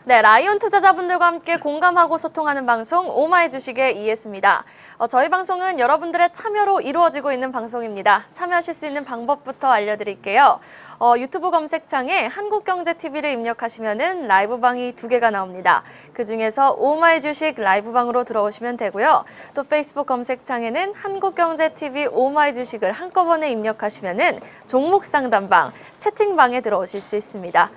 네, 라이온 투자자분들과 함께 공감하고 소통하는 방송 오마이 주식의 이해수입니다. 저희 방송은 여러분들의 참여로 이루어지고 있는 방송입니다. 참여하실 수 있는 방법부터 알려드릴게요. 유튜브 검색창에 한국경제TV를 입력하시면은 라이브방이 2개가 나옵니다. 그중에서 오마이 주식 라이브방으로 들어오시면 되고요. 또 페이스북 검색창에는 한국경제TV 오마이 주식을 한꺼번에 입력하시면은 종목 상담방, 채팅방에 들어오실 수 있습니다.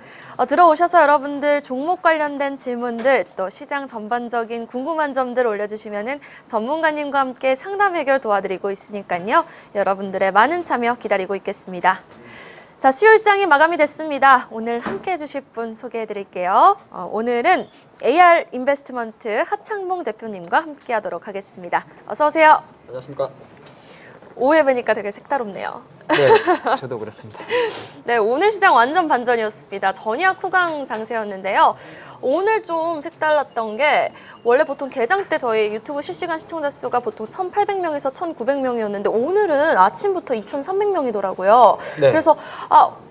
들어오셔서 여러분들 종목 관련된 질문들 또 시장 전반적인 궁금한 점들 올려주시면은 전문가님과 함께 상담 해결 도와드리고 있으니까요. 여러분들의 많은 참여 기다리고 있겠습니다. 자, 수요일장이 마감이 됐습니다. 오늘 함께 해주실 분 소개해드릴게요. 오늘은 AR 인베스트먼트 하창봉 대표님과 함께 하도록 하겠습니다. 어서 오세요. 안녕하십니까. 오후에 뵈니까 되게 색다릅네요. 네, 저도 그렇습니다. 네, 오늘 시장 완전 반전이었습니다. 전약 후강 장세였는데요. 오늘 좀 색달랐던 게 원래 보통 개장 때 저희 유튜브 실시간 시청자 수가 보통 1,800명에서 1,900명이었는데 오늘은 아침부터 2,300명이더라고요. 네. 그래서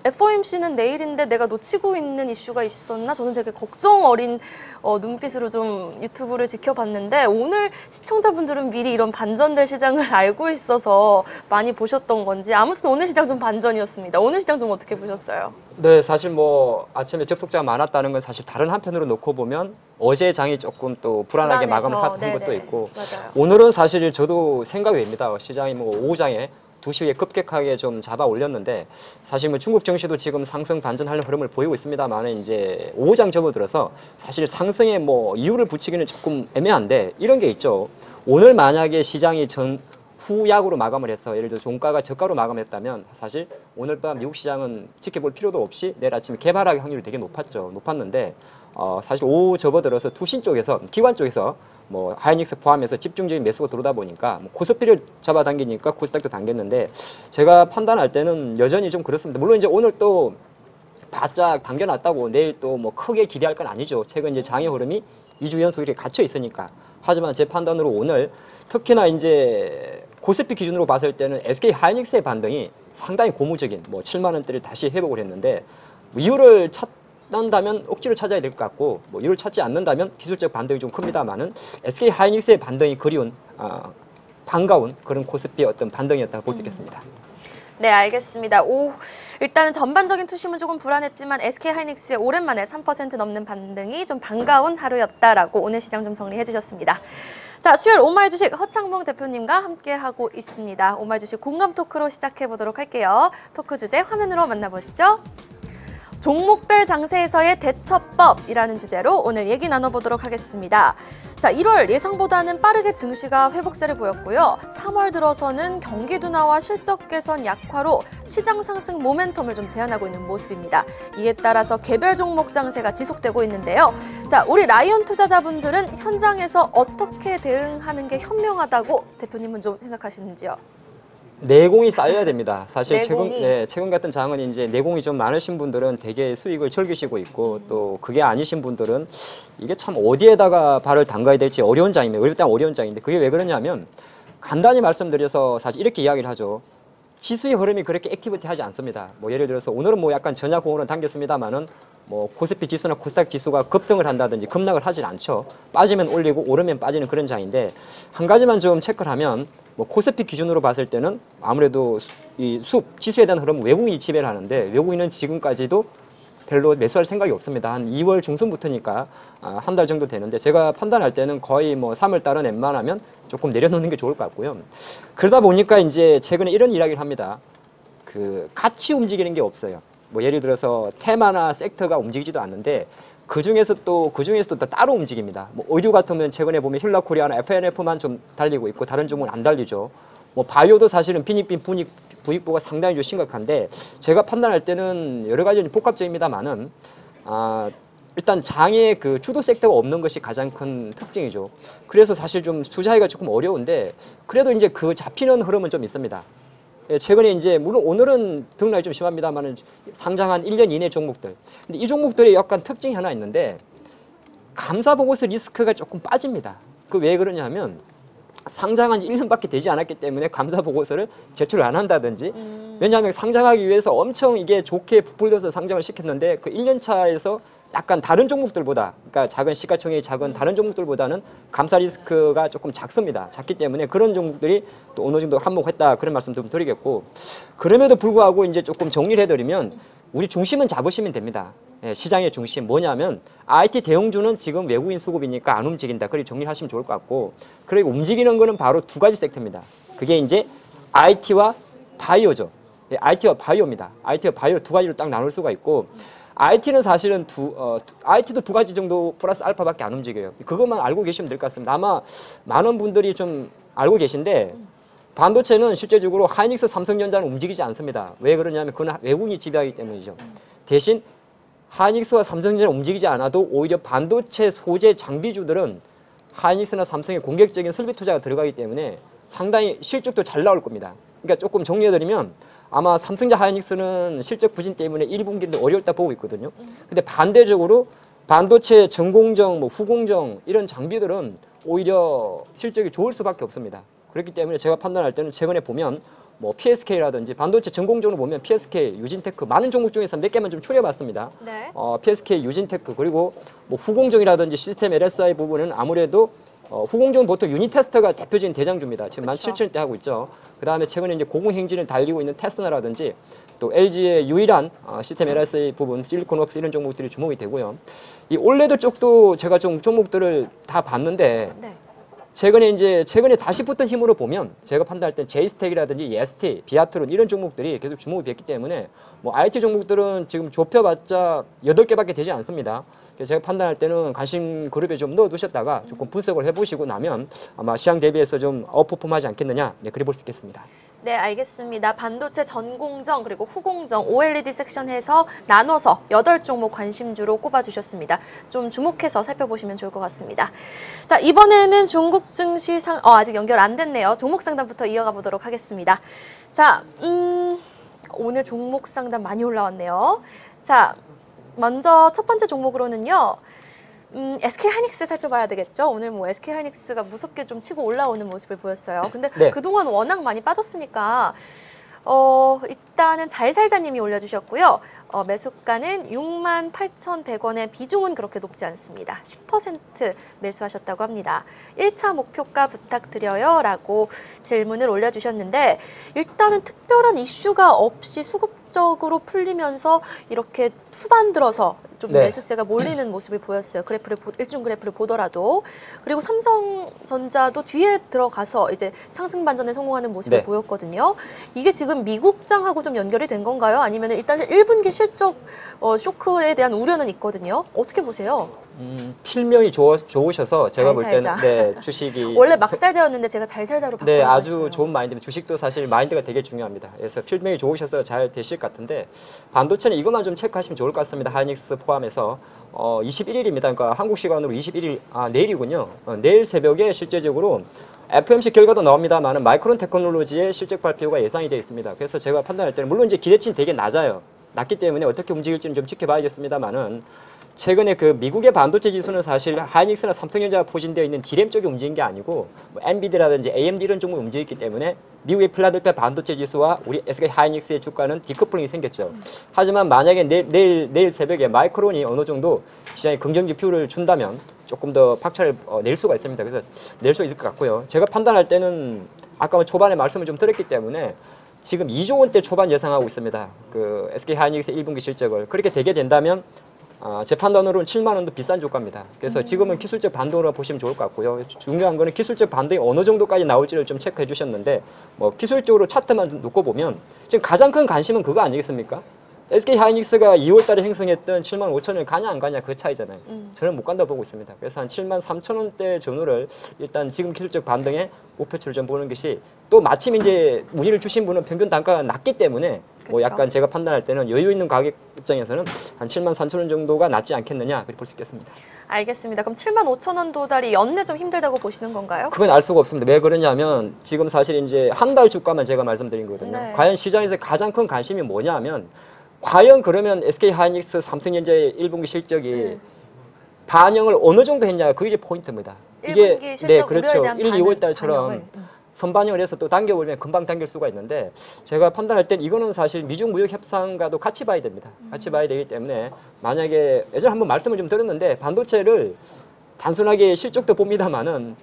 FOMC는 내일인데 내가 놓치고 있는 이슈가 있었나? 저는 되게 걱정 어린 눈빛으로 좀 유튜브를 지켜봤는데 오늘 시청자분들은 미리 이런 반전될 시장을 알고 있어서 많이 보셨던 건지 아무튼 오늘 시장 좀 반전이었습니다. 오늘 시장 좀 어떻게 보셨어요? 네, 사실 뭐 아침에 접속자가 많았다는 건 사실 다른 한편으로 놓고 보면 어제 장이 조금 또 불안하게 마감을 했던 것도 있고 맞아요. 오늘은 사실 저도 생각이 됩니다. 시장이 뭐 오후장에 2시에 급격하게 좀 잡아 올렸는데 사실 뭐 중국 증시도 지금 상승 반전하는 흐름을 보이고 있습니다만 이제 오후장 접어들어서 사실 상승에 뭐 이유를 붙이기는 조금 애매한데 이런 게 있죠. 오늘 만약에 시장이 후약으로 마감을 해서 예를 들어 종가가 저가로 마감했다면 사실 오늘 밤 미국 시장은 지켜볼 필요도 없이 내일 아침에 개발할 확률이 되게 높았는데 사실 오후 접어들어서 투신 쪽에서 기관 쪽에서 뭐 하이닉스 포함해서 집중적인 매수가 들어오다 보니까 뭐 코스피를 잡아당기니까 코스닥도 당겼는데 제가 판단할 때는 여전히 좀 그렇습니다. 물론 이제 오늘 또 바짝 당겨놨다고 내일 또 뭐 크게 기대할 건 아니죠. 최근 이제 장의 흐름이 2주 연속 이렇게 갇혀 있으니까. 하지만 제 판단으로 오늘 특히나 이제 코스피 기준으로 봤을 때는 SK 하이닉스의 반등이 상당히 고무적인 뭐 7만 원대를 다시 회복을 했는데 이유를 찾는다면 억지로 찾아야 될 것 같고 뭐 이유를 찾지 않는다면 기술적 반등이 좀 큽니다만은 SK 하이닉스의 반등이 그리운 반가운 그런 코스피의 어떤 반등이었다고 볼 수 있겠습니다. 네, 알겠습니다. 일단은 전반적인 투심은 조금 불안했지만 SK하이닉스의 오랜만에 3% 넘는 반등이 좀 반가운 하루였다라고 오늘 시장 좀 정리해 주셨습니다. 자, 수요일 오마이 주식 허창봉 대표님과 함께하고 있습니다. 오마이 주식 공감 토크로 시작해 보도록 할게요. 토크 주제 화면으로 만나보시죠. 종목별 장세에서의 대처법이라는 주제로 오늘 얘기 나눠보도록 하겠습니다. 자, 1월 예상보다는 빠르게 증시가 회복세를 보였고요. 3월 들어서는 경기 둔화와 실적 개선 약화로 시장 상승 모멘텀을 좀 제한하고 있는 모습입니다. 이에 따라서 개별 종목 장세가 지속되고 있는데요. 자, 우리 라이온 투자자분들은 현장에서 어떻게 대응하는 게 현명하다고 대표님은 좀 생각하시는지요? 내공이 쌓여야 됩니다. 사실 내공이? 최근 같은 장은 이제 내공이 좀 많으신 분들은 되게 수익을 즐기시고 있고 또 그게 아니신 분들은 이게 참 어디에다가 발을 담가야 될지 어려운 장입니다. 일단 어려운 장인데 그게 왜 그러냐면 간단히 말씀드려서 사실 이렇게 이야기를 하죠. 지수의 흐름이 그렇게 액티비티하지 않습니다. 뭐 예를 들어서 오늘은 뭐 약간 전야공으로 당겼습니다만은 뭐 코스피 지수나 코스닥 지수가 급등을 한다든지 급락을 하진 않죠. 빠지면 올리고 오르면 빠지는 그런 장인데 한 가지만 좀 체크를 하면 뭐 코스피 기준으로 봤을 때는 아무래도 이 지수에 대한 흐름은 외국인이 지배를 하는데 외국인은 지금까지도 별로 매수할 생각이 없습니다. 한 2월 중순부터니까 한 달 정도 되는데 제가 판단할 때는 거의 뭐 3월 달은 웬만하면 조금 내려놓는 게 좋을 것 같고요. 그러다 보니까 이제 최근에 이런 이야기를 합니다. 같이 움직이는 게 없어요. 뭐 예를 들어서 테마나 섹터가 움직이지도 않는데 그 중에서도 또 따로 움직입니다. 뭐 의류 같으면 최근에 보면 힐라코리아나 FNF만 좀 달리고 있고 다른 종목은 안 달리죠. 뭐 바이오도 사실은 빈익빈 부익부가 상당히 좀 심각한데 제가 판단할 때는 여러 가지 복합적입니다만은 일단 장의 그 주도 섹터가 없는 것이 가장 큰 특징이죠. 그래서 사실 좀 투자하기가 조금 어려운데 그래도 이제 그 잡히는 흐름은 좀 있습니다. 최근에 이제 물론 오늘은 등락이 좀 심합니다만은 상장한 1년 이내 종목들. 근데 이 종목들이 약간 특징이 하나 있는데 감사 보고서 리스크가 조금 빠집니다. 그 왜 그러냐면 상장한 지 1년밖에 되지 않았기 때문에 감사 보고서를 제출을 안 한다든지 왜냐하면 상장하기 위해서 엄청 이게 좋게 부풀려서 상장을 시켰는데 그 1년 차에서 약간 다른 종목들보다, 그러니까 작은 시가총액이 작은 다른 종목들보다는 감사 리스크가 조금 작습니다. 작기 때문에 그런 종목들이 또 어느 정도 한몫했다 그런 말씀 좀 드리겠고, 그럼에도 불구하고 이제 조금 정리를 해드리면 우리 중심은 잡으시면 됩니다. 예, 시장의 중심 뭐냐면 IT 대형주는 지금 외국인 수급이니까 안 움직인다. 그렇게 정리를 하시면 좋을 것 같고, 그리고 움직이는 거는 바로 두 가지 섹터입니다. 그게 이제 IT와 바이오죠. 예, IT와 바이오입니다. IT와 바이오 두 가지로 딱 나눌 수가 있고, IT는 사실은 IT도 두 가지 정도 플러스 알파밖에 안 움직여요. 그것만 알고 계시면 될 것 같습니다. 아마 많은 분들이 좀 알고 계신데 반도체는 실제적으로 하이닉스, 삼성전자는 움직이지 않습니다. 왜 그러냐면 그건 외국인이 지배하기 때문이죠. 대신 하이닉스와 삼성전자는 움직이지 않아도 오히려 반도체 소재 장비주들은 하이닉스나 삼성의 공격적인 설비 투자가 들어가기 때문에 상당히 실적도 잘 나올 겁니다. 그러니까 조금 정리해드리면 아마 삼성전자 하이닉스는 실적 부진 때문에 1분기도 어려웠다 보고 있거든요. 근데 반대적으로 반도체 전공정, 뭐 후공정 이런 장비들은 오히려 실적이 좋을 수밖에 없습니다. 그렇기 때문에 제가 판단할 때는 최근에 보면 뭐 PSK라든지 반도체 전공정으로 보면 PSK, 유진테크 많은 종목 중에서 몇 개만 좀 추려봤습니다. 네. PSK, 유진테크 그리고 뭐 후공정이라든지 시스템 LSI 부분은 아무래도 후공정은 보통 유닛 테스터가 대표적인 대장주입니다. 지금 17,000원대 하고 있죠. 그 다음에 최근에 이제 고공행진을 달리고 있는 테스나라든지 또 LG의 유일한 시스템 LSI 부분, 실리콘웍스 이런 종목들이 주목이 되고요. 이 올레드 쪽도 제가 좀 종목들을 다 봤는데 네. 최근에 다시 붙은 힘으로 보면 제가 판단할 땐 제이스텍이라든지 EST, 비아트론 이런 종목들이 계속 주목이 됐기 때문에 뭐 IT 종목들은 지금 좁혀봤자 8개밖에 되지 않습니다. 그래서 제가 판단할 때는 관심 그룹에 좀 넣어두셨다가 조금 분석을 해보시고 나면 아마 시장 대비해서 좀 아웃퍼폼하지 않겠느냐, 네, 그래 볼 수 있겠습니다. 네, 알겠습니다. 반도체 전공정 그리고 후공정 OLED 섹션해서 나눠서 8종목 관심주로 꼽아주셨습니다. 좀 주목해서 살펴보시면 좋을 것 같습니다. 자, 이번에는 중국 증시 아직 연결 안 됐네요. 종목 상담부터 이어가 보도록 하겠습니다. 자, 오늘 종목 상담 많이 올라왔네요. 자, 먼저 첫 번째 종목으로는요. SK하이닉스 살펴봐야 되겠죠. 오늘 뭐 SK하이닉스가 무섭게 좀 치고 올라오는 모습을 보였어요. 근데 네. 그동안 워낙 많이 빠졌으니까 일단은 잘살자님이 올려주셨고요. 매수가는 68,100원에 비중은 그렇게 높지 않습니다. 10% 매수하셨다고 합니다. 1차 목표가 부탁드려요 라고 질문을 올려주셨는데, 일단은 특별한 이슈가 없이 수급적으로 풀리면서 이렇게 후반 들어서 좀 네. 매수세가 몰리는 모습을 보였어요. 일중 그래프를 보더라도. 그리고 삼성전자도 뒤에 들어가서 이제 상승 반전에 성공하는 모습을 네. 보였거든요. 이게 지금 미국장하고 좀 연결이 된 건가요? 아니면 일단 1분기 실적 쇼크에 대한 우려는 있거든요. 어떻게 보세요? 필명이 좋으셔서 제가 볼 때는 잘살자. 네, 주식이 원래 막살자였는데 제가 잘살자로 네, 바꿔봤어요. 아주 좋은 마인드입니다. 주식도 사실 마인드가 되게 중요합니다. 그래서 필명이 좋으셔서 잘 되실 것 같은데, 반도체는 이것만 좀 체크하시면 좋을 것 같습니다. 하이닉스 포함해서 21일입니다. 그러니까 한국 시간으로 21일, 내일이군요. 내일 새벽에 실제적으로 FOMC 결과도 나옵니다만 마이크론 테크놀로지의 실적 발표가 예상이 되어 있습니다. 그래서 제가 판단할 때는 물론 이제 기대치는 되게 낮기 때문에 어떻게 움직일지는 좀 지켜봐야겠습니다만은, 최근에 그 미국의 반도체 지수는 사실 하이닉스나 삼성전자가 포진되어 있는 디램 쪽이 움직인 게 아니고 뭐 엔비디아라든지 AMD 이런 종목이 움직였기 때문에 미국의 필라델피아 반도체 지수와 우리 SK 하이닉스의 주가는 디커플링이 생겼죠. 하지만 만약에 내일 새벽에 마이크론이 어느 정도 시장에 긍정 지표를 준다면 조금 더 박차를 낼 수가 있습니다. 그래서 낼 수 있을 것 같고요. 제가 판단할 때는 아까 초반에 말씀을 좀 드렸기 때문에 지금 2조 원대 초반 예상하고 있습니다. 그 SK 하이닉스의 1분기 실적을 그렇게 되게 된다면 제 판단으로는 7만 원도 비싼 주가입니다. 그래서 지금은 기술적 반등으로 보시면 좋을 것 같고요. 중요한 거는 기술적 반등이 어느 정도까지 나올지를 좀 체크해 주셨는데, 뭐 기술적으로 차트만 놓고 보면 지금 가장 큰 관심은 그거 아니겠습니까? SK 하이닉스가 2월 달에 행성했던 7만 5천 원 가냐 안 가냐 그 차이잖아요. 저는 못 간다 보고 있습니다. 그래서 한 7만 3천 원대 전후를 일단 지금 기술적 반등에 목표치를 좀 보는 것이, 또 마침 이제 문의를 주신 분은 평균 단가가 낮기 때문에 뭐 그쵸. 약간 제가 판단할 때는 여유 있는 가격 입장에서는 한 7만 3천 원 정도가 낫지 않겠느냐 그렇게 볼 수 있겠습니다. 알겠습니다. 그럼 75,000원 도달이 연내 좀 힘들다고 보시는 건가요? 그건 알 수가 없습니다. 왜 그러냐면 지금 사실 이제 한 달 주가만 제가 말씀드린 거거든요. 네. 과연 시장에서 가장 큰 관심이 뭐냐면, 과연 그러면 SK 하이닉스, 삼성전자의 1분기 실적이 반영을 어느 정도 했냐, 그게 이제 포인트입니다. 1분기 실적 네, 그렇죠. 우려에 대한 1, 2월 달처럼 반영을. 선반영을 해서 또 당겨버리면 금방 당길 수가 있는데 제가 판단할 땐 이거는 사실 미중 무역 협상과도 같이 봐야 됩니다. 같이 봐야 되기 때문에 만약에 예전에 한번 말씀을 좀 드렸는데 반도체를 단순하게 실적도 봅니다만은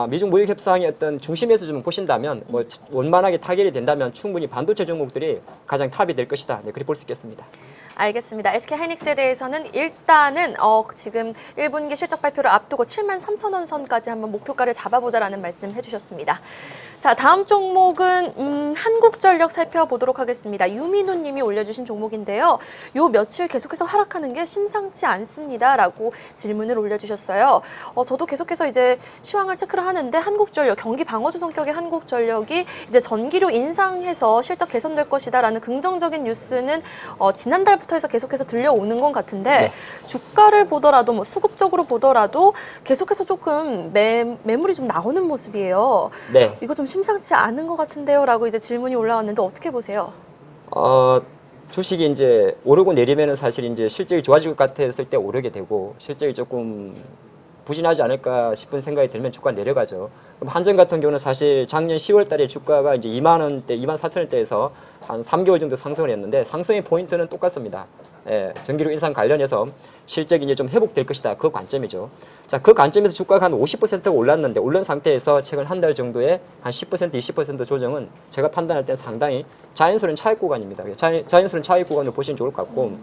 미중 무역 협상의 어떤 중심에서 좀 보신다면 뭐 원만하게 타결이 된다면 충분히 반도체 종목들이 가장 탑이 될 것이다. 네, 그렇게 볼 수 있겠습니다. 알겠습니다. SK하이닉스에 대해서는 일단은 지금 1분기 실적 발표를 앞두고 73,000원 선까지 한번 목표가를 잡아보자라는 말씀 해주셨습니다. 자, 다음 종목은 한국전력 살펴보도록 하겠습니다. 유민우 님이 올려주신 종목인데요. 요 며칠 계속해서 하락하는 게 심상치 않습니다라고 질문을 올려주셨어요. 저도 계속해서 이제 시황을 체크를 하는데 한국전력, 경기 방어주 성격의 한국전력이 이제 전기료 인상해서 실적 개선될 것이다라는 긍정적인 뉴스는 지난달부터 해서 계속해서 들려오는 것 같은데 네. 주가를 보더라도 뭐 수급적으로 보더라도 계속해서 조금 매물이 좀 나오는 모습이에요. 네. 이거 좀 심상치 않은 것 같은데요라고 이제 질문이 올라왔는데 어떻게 보세요? 주식이 이제 오르고 내리면은 사실 이제 실적이 좋아질 것 같았을 때 오르게 되고 실적이 조금 부진하지 않을까 싶은 생각이 들면 주가 내려가죠. 그럼 한전 같은 경우는 사실 작년 10월 달에 주가가 이제 2만 원대, 2만 4천 원대에서 한 3개월 정도 상승을 했는데 상승의 포인트는 똑같습니다. 예, 전기료 인상 관련해서 실적이 이제 좀 회복될 것이다. 그 관점이죠. 자, 그 관점에서 주가가 한 50%가 올랐는데 오른 상태에서 최근 한 달 정도에 한 10%, 20% 조정은 제가 판단할 때는 상당히 자연스러운 차익 구간입니다. 자연스러운 차익 구간을 보시면 좋을 것 같고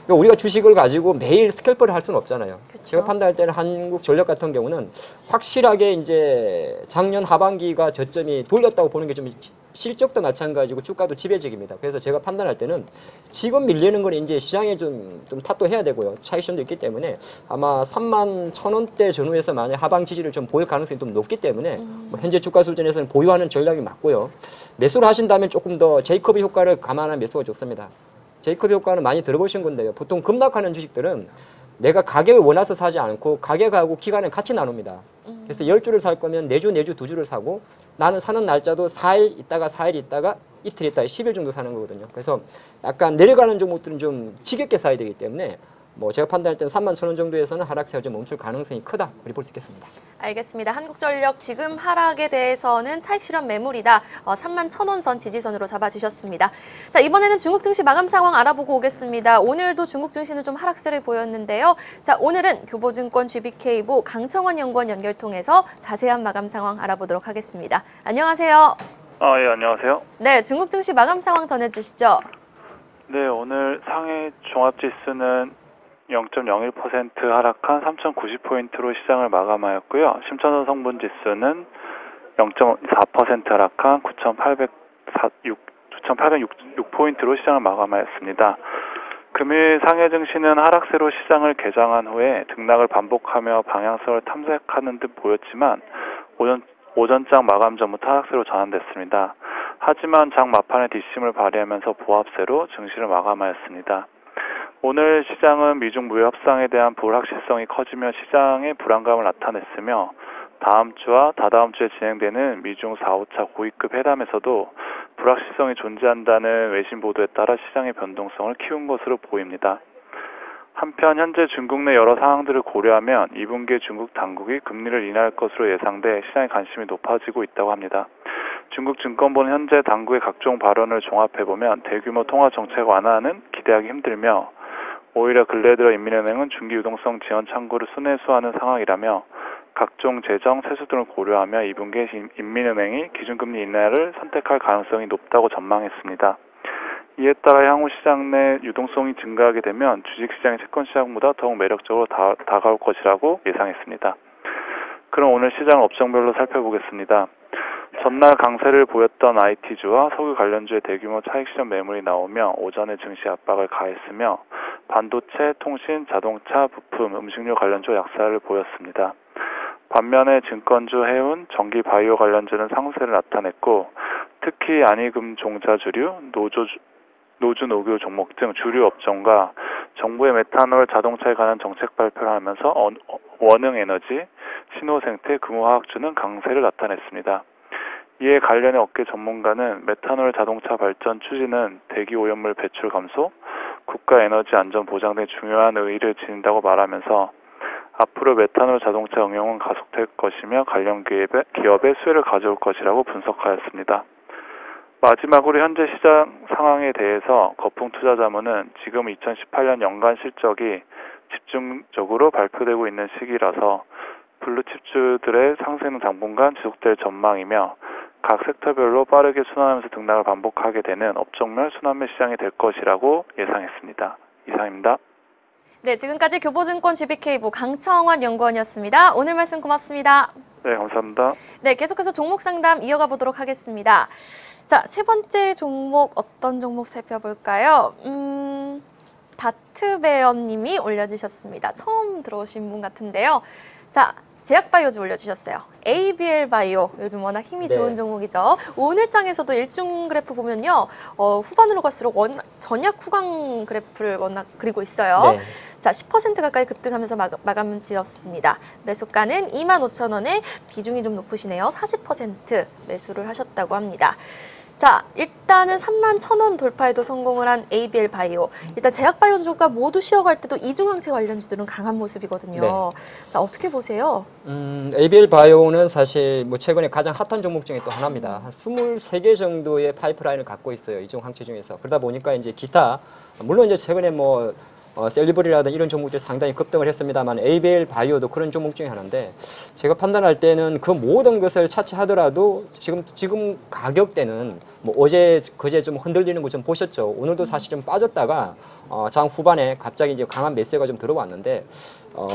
그러니까 우리가 주식을 가지고 매일 스캘퍼를 할 수는 없잖아요. 그쵸. 제가 판단할 때는 한국전력 같은 경우는 확실하게 이제 작년 하반기가 저점이 돌렸다고 보는 게 좀 실적도 마찬가지고 주가도 지배적입니다. 그래서 제가 판단할 때는 지금 밀리는 건 이제 시장에 좀 탓도 해야 되고요. 차익심도 있기 때문에 아마 31,000원대 전후에서 만약 하방 지지를 좀 보일 가능성이 좀 높기 때문에 뭐 현재 주가 수준에서는 보유하는 전략이 맞고요. 매수를 하신다면 조금 더 제이커브 효과를 감안한 매수가 좋습니다. 제이커브 효과는 많이 들어보신 건데요. 보통 급락하는 주식들은 내가 가격을 원해서 사지 않고 가격하고 기간을 같이 나눕니다. 그래서 10주를 살 거면 4주, 4주, 2주를 사고 나는 사는 날짜도 4일 있다가 4일 있다가 이틀 있다가 10일 정도 사는 거거든요. 그래서 약간 내려가는 종목들은 좀 지겹게 사야 되기 때문에 뭐 제가 판단할 때는 31,000원 정도에서는 하락세가 좀 멈출 가능성이 크다. 그렇게 볼 수 있겠습니다. 알겠습니다. 한국전력 지금 하락에 대해서는 차익 실현 매물이다. 31,000원 선 지지선으로 잡아주셨습니다. 자, 이번에는 중국 증시 마감 상황 알아보고 오겠습니다. 오늘도 중국 증시는 좀 하락세를 보였는데요. 자, 오늘은 교보증권 GBK부 강청원 연구원 연결 통해서 자세한 마감 상황 알아보도록 하겠습니다. 안녕하세요. 예, 안녕하세요. 네, 중국 증시 마감 상황 전해주시죠. 네, 오늘 상해 종합지수는 0.01% 하락한 3,090포인트로 시장을 마감하였고요. 심천원 성분지수는 0.4% 하락한 9,806포인트로 시장을 마감하였습니다. 금일 상해 증시는 하락세로 시장을 개장한 후에 등락을 반복하며 방향성을 탐색하는 듯 보였지만 오전장 마감 전부터 하락세로 전환됐습니다. 하지만 장 막판에 뒷심을 발휘하면서 보합세로 증시를 마감하였습니다. 오늘 시장은 미중 무역 협상에 대한 불확실성이 커지며 시장의 불안감을 나타냈으며 다음 주와 다다음 주에 진행되는 미중 4, 5차 고위급 회담에서도 불확실성이 존재한다는 외신 보도에 따라 시장의 변동성을 키운 것으로 보입니다. 한편 현재 중국 내 여러 상황들을 고려하면 2분기에 중국 당국이 금리를 인하할 것으로 예상돼 시장의 관심이 높아지고 있다고 합니다. 중국 증권부는 현재 당국의 각종 발언을 종합해보면 대규모 통화 정책 완화는 기대하기 힘들며 오히려 근래 들어 인민은행은 중기 유동성 지원 창구를 순회수하는 상황이라며 각종 재정, 세수 등을 고려하며 2분기에 인민은행이 기준금리 인하를 선택할 가능성이 높다고 전망했습니다. 이에 따라 향후 시장 내 유동성이 증가하게 되면 주식시장이 채권시장보다 더욱 매력적으로 다가올 것이라고 예상했습니다. 그럼 오늘 시장을 업종별로 살펴보겠습니다. 전날 강세를 보였던 IT주와 석유 관련주의 대규모 차익 실현 매물이 나오며 오전에 증시 압박을 가했으며 반도체, 통신, 자동차, 부품, 음식료 관련주 약세를 보였습니다. 반면에 증권주, 해운, 전기 바이오 관련주는 상세를 나타냈고 특히 안희금 종자주류, 노주 노교 종목 등 주류 업종과 정부의 메탄올 자동차에 관한 정책 발표를 하면서 원흥에너지, 신호생태, 금호화학주는 강세를 나타냈습니다. 이에 관련해 업계 전문가는 메탄올 자동차 발전 추진은 대기 오염물 배출 감소, 국가 에너지 안전 보장 등 중요한 의의를 지닌다고 말하면서 앞으로 메탄올 자동차 응용은 가속될 것이며 관련 기업의 수혜를 가져올 것이라고 분석하였습니다. 마지막으로 현재 시장 상황에 대해서 거풍 투자자문은 지금 2018년 연간 실적이 집중적으로 발표되고 있는 시기라서 블루칩주들의 상승은 당분간 지속될 전망이며 각 섹터별로 빠르게 순환하면서 등락을 반복하게 되는 업종별 순환매 시장이 될 것이라고 예상했습니다. 이상입니다. 네, 지금까지 교보증권 GBK부 강청원 연구원이었습니다. 오늘 말씀 고맙습니다. 네, 감사합니다. 네, 계속해서 종목 상담 이어가 보도록 하겠습니다. 자, 세 번째 종목 어떤 종목 살펴볼까요? 다트베어님이 올려주셨습니다. 처음 들어오신 분 같은데요. 자, 제약바이오즈 올려주셨어요. ABL 바이오 요즘 워낙 힘이 네. 좋은 종목이죠. 오늘장에서도 일중 그래프 보면요, 후반으로 갈수록 전약 후강 그래프를 워낙 그리고 있어요. 네. 자, 10% 가까이 급등하면서 마감 지었습니다. 매수가는 25,000원에 비중이 좀 높으시네요. 40% 매수를 하셨다고 합니다. 자, 일단은 31,000원 돌파에도 성공을 한 ABL 바이오. 일단 제약바이오주가 모두 쉬어갈 때도 이중항체 관련주들은 강한 모습이거든요. 네. 자, 어떻게 보세요? ABL 바이오는 사실 뭐 최근에 가장 핫한 종목 중에 또 하나입니다. 한 23개 정도의 파이프라인을 갖고 있어요. 이중항체 중에서. 그러다 보니까 이제 기타, 물론 이제 최근에 뭐 셀리버리라든 이런 종목들이 상당히 급등을 했습니다만 ABL 바이오도 그런 종목 중에 하나인데, 제가 판단할 때는 그 모든 것을 차치하더라도 지금 가격대는 뭐 어제 그제 좀 흔들리는 거 좀 보셨죠. 오늘도 사실 좀 빠졌다가 장 후반에 갑자기 이제 강한 매수가 좀 들어왔는데,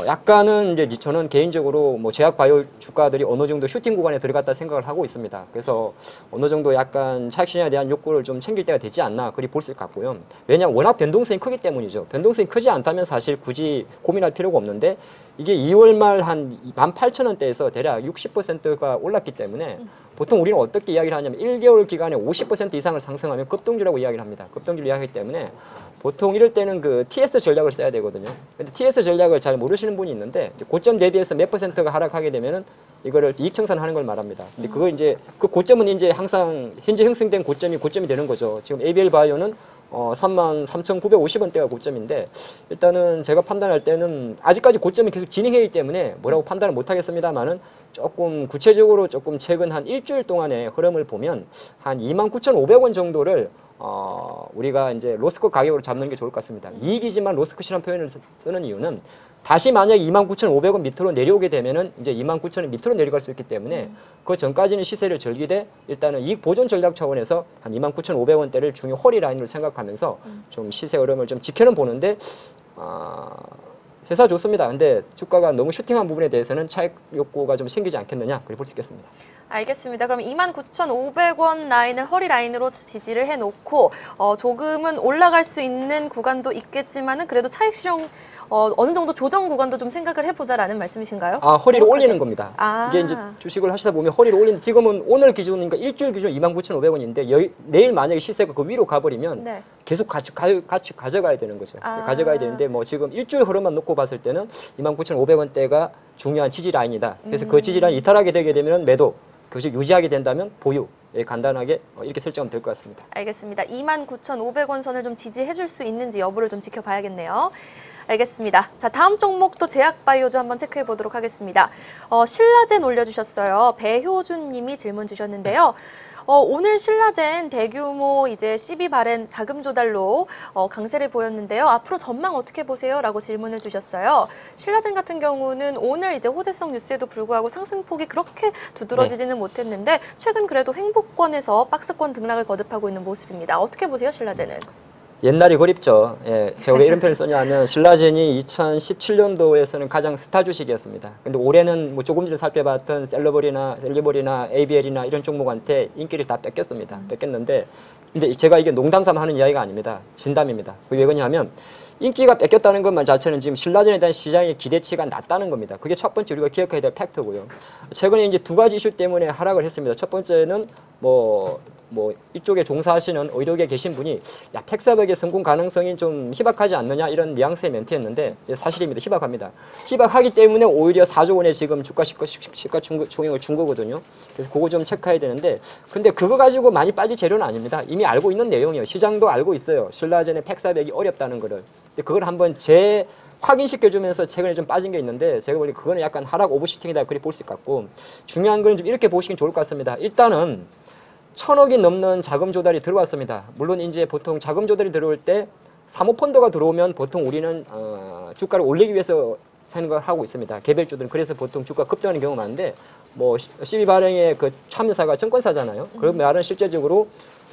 약간은 이제 저는 개인적으로 뭐 제약 바이오 주가들이 어느 정도 슈팅 구간에 들어갔다 생각을 하고 있습니다. 그래서 어느 정도 약간 차익 실현에 대한 욕구를 좀 챙길 때가 되지 않나 그리 볼 수 있을 것 같고요. 왜냐하면 워낙 변동성이 크기 때문이죠. 변동성이 크지 않다면 사실 굳이 고민할 필요가 없는데, 이게 2월 말 한 18,000원대에서 대략 60%가 올랐기 때문에 보통 우리는 어떻게 이야기를 하냐면 1개월 기간에 50% 이상을 상승하면 급등주라고 이야기를 합니다. 급등주를 이야기하기 때문에 보통 이럴 때는 그 TS 전략을 써야 되거든요. 근데 TS 전략을 잘 모르시는 분이 있는데, 고점 대비해서 몇 %가 하락하게 되면은 이거를 이익 청산하는 걸 말합니다. 근데 그거 이제 그 고점은 이제 항상 현재 형성된 고점이 되는 거죠. 지금 ABL 바이오는 33,950원대가 고점인데, 일단은 제가 판단할 때는 아직까지 고점이 계속 진행하기 때문에 뭐라고 판단을 못 하겠습니다만은, 조금 구체적으로 조금 최근 한 일주일 동안의 흐름을 보면 한 29,500원 정도를 우리가 이제 로스컷 가격으로 잡는 게 좋을 것 같습니다. 이익이지만 로스컷이라는 표현을 쓰는 이유는, 다시 만약 29,500원 밑으로 내려오게 되면은 이제 29,000원 밑으로 내려갈 수 있기 때문에 그 전까지는 시세를 즐기되 일단은 이익 보존 전략 차원에서 한 29,500원대를 중요 허리 라인으로 생각하면서 좀 시세 흐름을 좀 지켜는 보는데, 회사 좋습니다. 근데 주가가 너무 슈팅한 부분에 대해서는 차익 욕구가 좀 생기지 않겠느냐 그렇게 볼 수 있겠습니다. 알겠습니다. 그럼 29,500원 라인을 허리 라인으로 지지를 해놓고 조금은 올라갈 수 있는 구간도 있겠지만은 그래도 차익 실현 어느 정도 조정 구간도 좀 생각을 해보자라는 말씀이신가요? 허리를 올리는 겁니다. 아. 이게 이제 주식을 하시다 보면 허리를 올리는, 지금은 오늘 기준이니까 일주일 기준 29,500원인데 내일 만약에 시세가 그 위로 가버리면 네. 계속 같이 가져가야 되는 거죠. 가져가야 되는데 뭐 지금 일주일 흐름만 놓고 봤을 때는 29,500원대가 중요한 지지 라인이다. 그래서 그 지지 라인 이탈하게 되게 되면 매도, 그것이 유지하게 된다면 보유. 간단하게 이렇게 설정하면 될 것 같습니다. 알겠습니다. 29,500원 선을 좀 지지해 줄 수 있는지 여부를 좀 지켜봐야겠네요. 알겠습니다. 자, 다음 종목도 제약바이오주 한번 체크해 보도록 하겠습니다. 신라젠 올려주셨어요. 배효준 님이 질문 주셨는데요. 오늘 신라젠 대규모 이제 CB 발행 자금 조달로 강세를 보였는데요. 앞으로 전망 어떻게 보세요? 라고 질문을 주셨어요. 신라젠 같은 경우는 오늘 이제 호재성 뉴스에도 불구하고 상승폭이 그렇게 두드러지지는 못했는데, 최근 그래도 횡보권에서 박스권 등락을 거듭하고 있는 모습입니다. 어떻게 보세요, 신라젠은? 옛날이 그립죠. 예, 제가 왜 이런 표현을 썼냐면, 신라젠이 2017년도에서는 가장 스타 주식이었습니다. 근데 올해는 뭐 조금 전에 살펴봤던 셀리버리나 ABL이나 이런 종목한테 인기를 다 뺏겼습니다. 뺏겼는데, 근데 제가 이게 농담삼아 하는 이야기가 아닙니다. 진담입니다. 왜 그러냐면, 인기가 뺏겼다는 것만 자체는 지금 신라젠에 대한 시장의 기대치가 낮다는 겁니다. 그게 첫 번째 우리가 기억해야 될 팩트고요. 최근에 이제 두 가지 이슈 때문에 하락을 했습니다. 첫 번째는 뭐 이쪽에 종사하시는 의료계에 계신 분이 팩사백의 성공 가능성이 좀 희박하지 않느냐 이런 뉘앙스의 멘트였는데, 사실입니다. 희박합니다. 희박하기 때문에 오히려 4조 원의 지금 주가 시가총액을 준 거거든요. 그래서 그거 좀 체크해야 되는데, 근데 그거 가지고 많이 빠질 재료는 아닙니다. 이미 알고 있는 내용이에요. 시장도 알고 있어요. 신라젠의 팩사백이 어렵다는 거를. 근데 그걸 한번 확인시켜주면서 최근에 좀 빠진 게 있는데 제가 보기에 그거는 약간 하락 오버슈팅이다 그렇게 볼 수 있을 것 같고 중요한 건 좀 이렇게 보시긴 좋을 것 같습니다. 일단은 1,000억이 넘는 자금 조달이 들어왔습니다. 물론 이제 보통 자금 조달이 들어올 때 사모펀드가 들어오면 보통 우리는 주가를 올리기 위해서 생각을 하고 있습니다. 개별주들은 그래서 보통 주가 급등하는 경우가 많은데 뭐 CB 발행의 그 참여사가 증권사잖아요. 그런 말은 실제적으로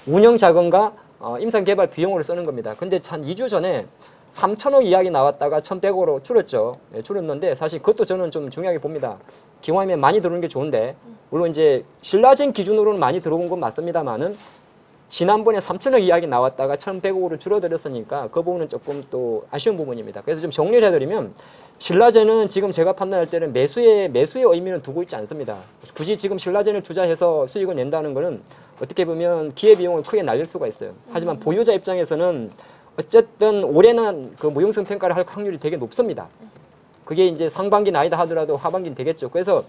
운영 자금과 임상 개발 비용으로 쓰는 겁니다. 근데 한 2주 전에 3,000억 이야기 나왔다가 1,100억으로 줄었죠. 예, 줄었는데 사실 그것도 저는 좀 중요하게 봅니다. 기왕이면 많이 들어오는 게 좋은데 물론 이제 신라젠 기준으로는 많이 들어온 건 맞습니다만은 지난번에 3,000억 이야기 나왔다가 1,100억으로 줄어들었으니까 그 부분은 조금 또 아쉬운 부분입니다. 그래서 좀 정리를 해드리면 신라젠은 지금 제가 판단할 때는 매수의 의미는 두고 있지 않습니다. 굳이 지금 신라젠을 투자해서 수익을 낸다는 거는 어떻게 보면 기회비용을 크게 날릴 수가 있어요. 하지만 보유자 입장에서는 어쨌든 올해는 그 무용성 평가를 할 확률이 되게 높습니다. 그게 이제 상반기는 아니다 하더라도 하반기는 되겠죠. 그래서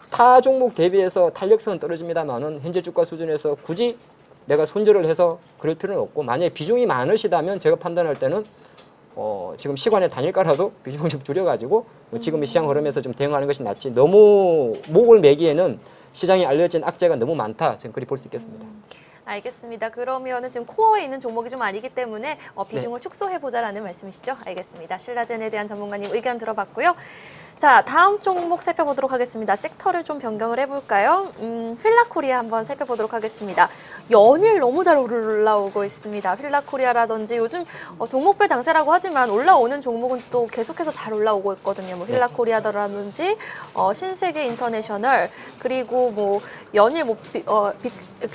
타 종목 대비해서 탄력성은 떨어집니다만은 현재 주가 수준에서 굳이 내가 손절을 해서 그럴 필요는 없고 만약에 비중이 많으시다면 제가 판단할 때는 지금 시간의 단일가라도 비중 좀 줄여가지고 지금의 시장 흐름에서 좀 대응하는 것이 낫지 너무 목을 매기에는 시장에 알려진 악재가 너무 많다. 지금 그리 볼 수 있겠습니다. 알겠습니다. 그러면은 지금 코어에 있는 종목이 좀 아니기 때문에 비중을 축소해보자라는 말씀이시죠? 알겠습니다. 신라젠에 대한 전문가님 의견 들어봤고요. 자, 다음 종목 살펴보도록 하겠습니다. 섹터를 좀 변경을 해볼까요? 휠라코리아 한번 살펴보도록 하겠습니다. 연일 너무 잘 올라오고 있습니다. 휠라코리아라든지 요즘 종목별 장세라고 하지만 올라오는 종목은 또 계속해서 잘 올라오고 있거든요. 뭐 휠라코리아라든지 신세계 인터내셔널 그리고 뭐 연일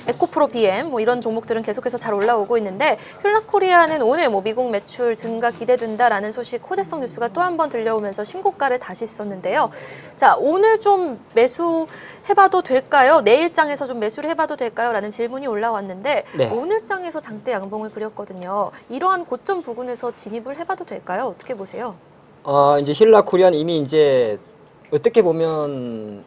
에코프로 BM 뭐 이런 종목들은 계속해서 잘 올라오고 있는데 휠라코리아는 오늘 뭐 미국 매출 증가 기대된다라는 소식 호재성 뉴스가 또 한 번 들려오면서 신고가를 다시 썼는데요. 자, 오늘 좀 매수해봐도 될까요? 내일장에서 좀 매수를 해봐도 될까요? 라는 질문이 올라왔는데 네. 오늘장에서 장대 양봉을 그렸거든요. 이러한 고점 부근에서 진입을 해봐도 될까요? 어떻게 보세요? 이제 힐라코리아는 이미 이제 어떻게 보면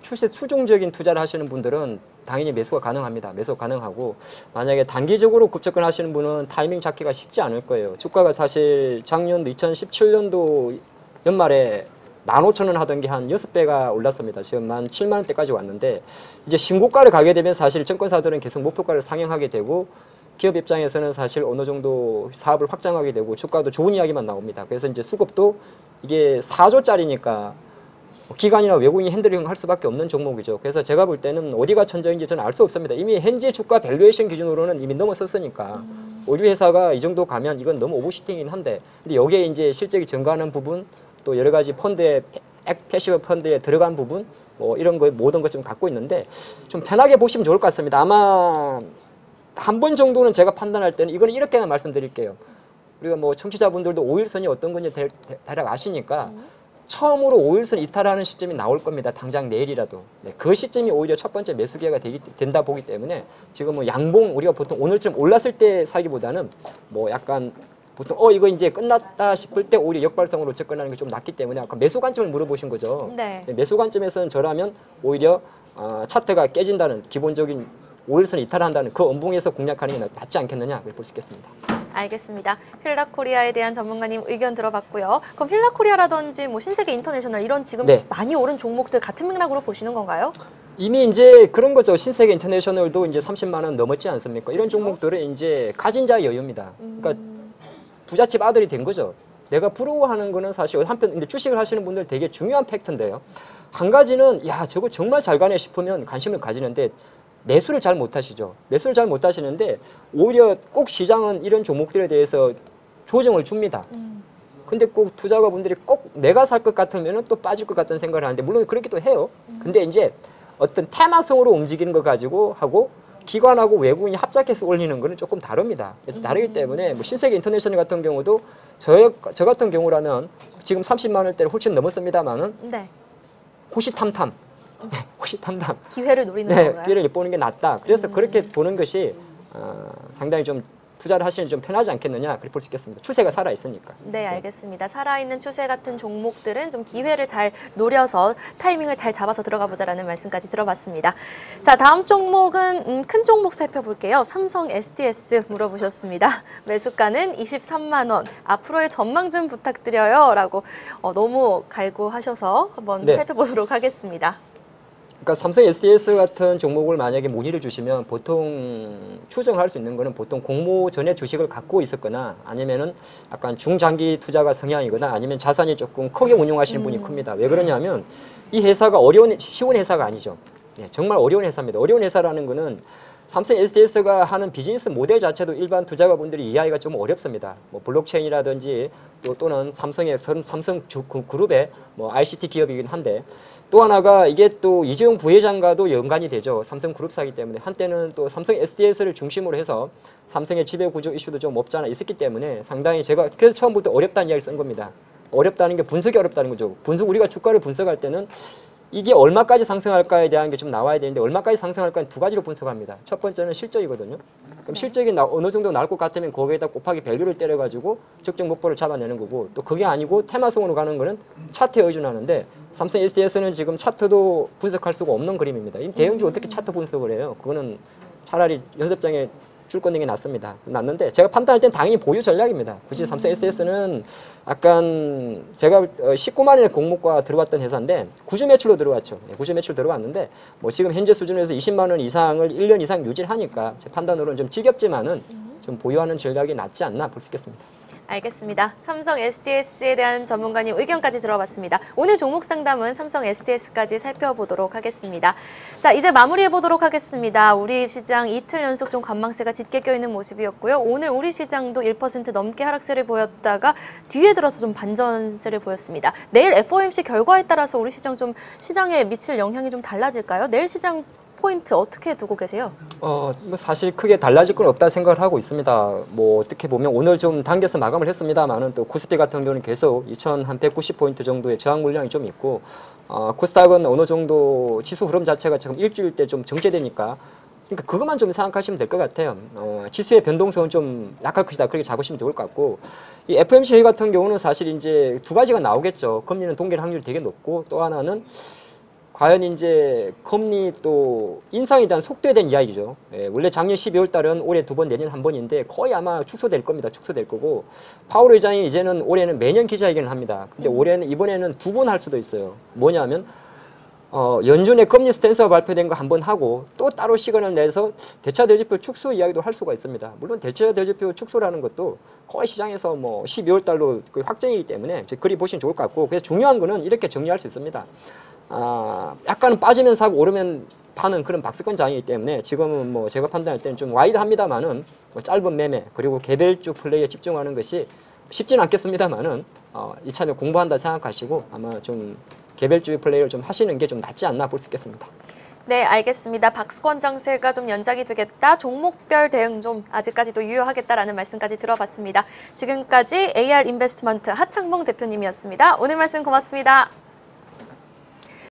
추세 수종적인 투자를 하시는 분들은 당연히 매수가 가능합니다. 매수 가능하고 만약에 단기적으로 급접근하시는 분은 타이밍 잡기가 쉽지 않을 거예요. 주가가 사실 작년 2017년도 연말에 15,000원 하던 게 한 6배가 올랐습니다. 지금 17,000원대까지 왔는데 이제 신고가를 가게 되면 사실 증권사들은 계속 목표가를 상향하게 되고 기업 입장에서는 사실 어느 정도 사업을 확장하게 되고 주가도 좋은 이야기만 나옵니다. 그래서 이제 수급도 이게 4조짜리니까 기관이나 외국인이 핸들링 할 수밖에 없는 종목이죠. 그래서 제가 볼 때는 어디가 천정인지 저는 알 수 없습니다. 이미 현재 주가 밸류에이션 기준으로는 이미 넘어섰으니까 오류 회사가 이 정도 가면 이건 너무 오버슈팅이긴 한데 근데 여기에 이제 실적이 증가하는 부분 또 여러 가지 펀드에 패시브 펀드에 들어간 부분 뭐 이런 거 모든 것을 좀 갖고 있는데 좀 편하게 보시면 좋을 것 같습니다. 아마 한 번 정도는 제가 판단할 때는 이거는 이렇게만 말씀드릴게요. 우리가 뭐 청취자분들도 5일선이 어떤 건지 대략 아시니까 처음으로 5일선 이탈하는 시점이 나올 겁니다. 당장 내일이라도. 네, 그 시점이 오히려 첫 번째 매수 기회가 된다 보기 때문에 지금은 양봉 우리가 보통 오늘쯤 올랐을 때 사기보다는 뭐 약간 보통 이거 이제 끝났다 싶을 때 오히려 역발상으로 접근하는 게 좀 낫기 때문에 아까 매수 관점을 물어보신 거죠. 네. 매수 관점에서는 저라면 오히려 차트가 깨진다는 기본적인 5일선 이탈한다는 그 엄봉에서 공략하는 게 낫지 않겠느냐 그렇게 볼 수 있겠습니다. 알겠습니다. 휠라코리아에 대한 전문가님 의견 들어봤고요. 그럼 휠라코리아라든지 뭐 신세계 인터내셔널 이런 지금 네. 많이 오른 종목들 같은 맥락으로 보시는 건가요? 이미 이제 그런 거죠. 신세계 인터내셔널도 이제 30만 원 넘었지 않습니까? 이런 종목들은 이제 가진 자의 여유입니다. 그러니까 부잣집 아들이 된 거죠. 내가 부러워하는 거는 사실 한편 근데 주식을 하시는 분들 되게 중요한 팩트인데요. 한 가지는 야 저거 정말 잘 가네 싶으면 관심을 가지는데 매수를 잘 못하시죠. 매수를 잘 못하시는데 오히려 꼭 시장은 이런 종목들에 대해서 조정을 줍니다. 근데 꼭 투자가분들이 꼭 내가 살 것 같으면 또 빠질 것 같다는 생각을 하는데 물론 그렇기도 해요. 근데 이제 어떤 테마성으로 움직이는 거 가지고 하고 기관하고 외국인이 합작해서 올리는 거는 조금 다릅니다. 다르기 때문에 뭐 신세계 인터내셔널 같은 경우도 저 같은 경우라면 지금 30만 원대를 훨씬 넘었습니다만은 네. 호시탐탐. 호시탐탐. 기회를 노리는 네, 건가요? 기회를 보는 게 낫다. 그래서 그렇게 보는 것이 상당히 좀 투자를 하시는 좀 편하지 않겠느냐 그렇게 볼 수 있겠습니다. 추세가 살아 있으니까. 네, 알겠습니다. 살아있는 추세 같은 종목들은 좀 기회를 잘 노려서 타이밍을 잘 잡아서 들어가 보자라는 말씀까지 들어봤습니다. 자, 다음 종목은 큰 종목 살펴볼게요. 삼성 STS 물어보셨습니다. 매수가는 23만 원. 앞으로의 전망 좀 부탁드려요. 라고 너무 갈구하셔서 한번 네. 살펴보도록 하겠습니다. 그러니까 삼성 SDS 같은 종목을 만약에 문의를 주시면 보통 추정할 수 있는 거는 보통 공모 전에 주식을 갖고 있었거나 아니면은 약간 중장기 투자가 성향이거나 아니면 자산이 조금 크게 운용하시는 분이 큽니다. 왜 그러냐면 이 회사가 쉬운 회사가 아니죠. 네, 정말 어려운 회사입니다. 어려운 회사라는 거는 삼성 SDS가 하는 비즈니스 모델 자체도 일반 투자가분들이 이해하기가 좀 어렵습니다. 뭐 블록체인이라든지 또는 삼성 그룹의 뭐 ICT 기업이긴 한데 또 하나가 이게 또 이재용 부회장과도 연관이 되죠. 삼성 그룹사이기 때문에 한때는 또 삼성 SDS를 중심으로 해서 삼성의 지배 구조 이슈도 좀 없지 않아 있었기 때문에 상당히 제가 그래서 처음부터 어렵다는 이야기를 쓴 겁니다. 어렵다는 게 분석이 어렵다는 거죠. 우리가 주가를 분석할 때는 이게 얼마까지 상승할까에 대한 게 좀 나와야 되는데 얼마까지 상승할까는 두 가지로 분석합니다. 첫 번째는 실적이거든요. 그럼 실적이 어느 정도 나올 것 같으면 거기에다 곱하기 밸류를 때려가지고 적정 목표를 잡아내는 거고 또 그게 아니고 테마성으로 가는 거는 차트에 의존하는데 삼성 SDS는 지금 차트도 분석할 수가 없는 그림입니다. 이 대형주 어떻게 차트 분석을 해요? 그거는 차라리 연습장에 줄 걷는 게 낫는데 제가 판단할 땐 당연히 보유 전략입니다. 굳이 삼성 SDS는 약간 제가 19만 원의 공모가 들어왔던 회사인데 구주 매출로 들어왔죠. 구주 매출 들어왔는데 뭐 지금 현재 수준에서 20만 원 이상을 1년 이상 유지하니까 제 판단으로는 좀 지겹지만은 좀 보유하는 전략이 낫지 않나 볼 수 있겠습니다. 알겠습니다. 삼성 SDS에 대한 전문가님 의견까지 들어봤습니다. 오늘 종목 상담은 삼성 SDS까지 살펴보도록 하겠습니다. 자, 이제 마무리해 보도록 하겠습니다. 우리 시장 이틀 연속 좀 관망세가 짙게 껴있는 모습이었고요. 오늘 우리 시장도 1% 넘게 하락세를 보였다가 뒤에 들어서 좀 반전세를 보였습니다. 내일 FOMC 결과에 따라서 우리 시장 좀 시장에 미칠 영향이 좀 달라질까요? 내일 시장 포인트 어떻게 두고 계세요? 뭐 사실 크게 달라질 건 없다 생각을 하고 있습니다. 뭐 어떻게 보면 오늘 좀 당겨서 마감을 했습니다만은 또 코스피 같은 경우는 계속 2,190포인트 정도의 저항 물량이 좀 있고 코스닥은 어느 정도 지수 흐름 자체가 지금 일주일 때 좀 정체되니까 그러니까 그것만 좀 생각하시면 될 것 같아요. 지수의 변동성은 좀 약할 것이다 그렇게 잡으시면 좋을 것 같고 이 FOMC 회의 같은 경우는 사실 이제 두 가지가 나오겠죠. 금리는 동결 확률이 되게 높고 또 하나는 과연 이제 금리 또 인상에 대한 속도에 대한 이야기죠. 원래 작년 12월 달은 올해 2번 내년 1번인데 거의 아마 축소될 겁니다. 축소될 거고 파월 의장이 이제는 올해는 매년 기자회견을 합니다. 근데 이번에는 2번 할 수도 있어요. 뭐냐면 연준의 금리 스탠스가 발표된 거 한 번 하고 또 따로 시간을 내서 대차 대조표 축소 이야기도 할 수가 있습니다. 물론 대차 대조표 축소라는 것도 거의 시장에서 뭐 12월 달로 확정이기 때문에 그리 보시면 좋을 것 같고 그래서 중요한 거는 이렇게 정리할 수 있습니다. 약간은 빠지면 사고 오르면 파는 그런 박스권 장이기 때문에 지금은 뭐 제가 판단할 때는 좀 와이드합니다만은 뭐 짧은 매매 그리고 개별주 플레이에 집중하는 것이 쉽지는 않겠습니다만은 이참에 공부한다 생각하시고 아마 좀 개별주 플레이를 좀 하시는 게 좀 낫지 않나 볼 수 있겠습니다. 네, 알겠습니다. 박스권 장세가 좀 연장이 되겠다. 종목별 대응 좀 아직까지도 유효하겠다라는 말씀까지 들어봤습니다. 지금까지 AR 인베스트먼트 하창봉 대표님이었습니다. 오늘 말씀 고맙습니다.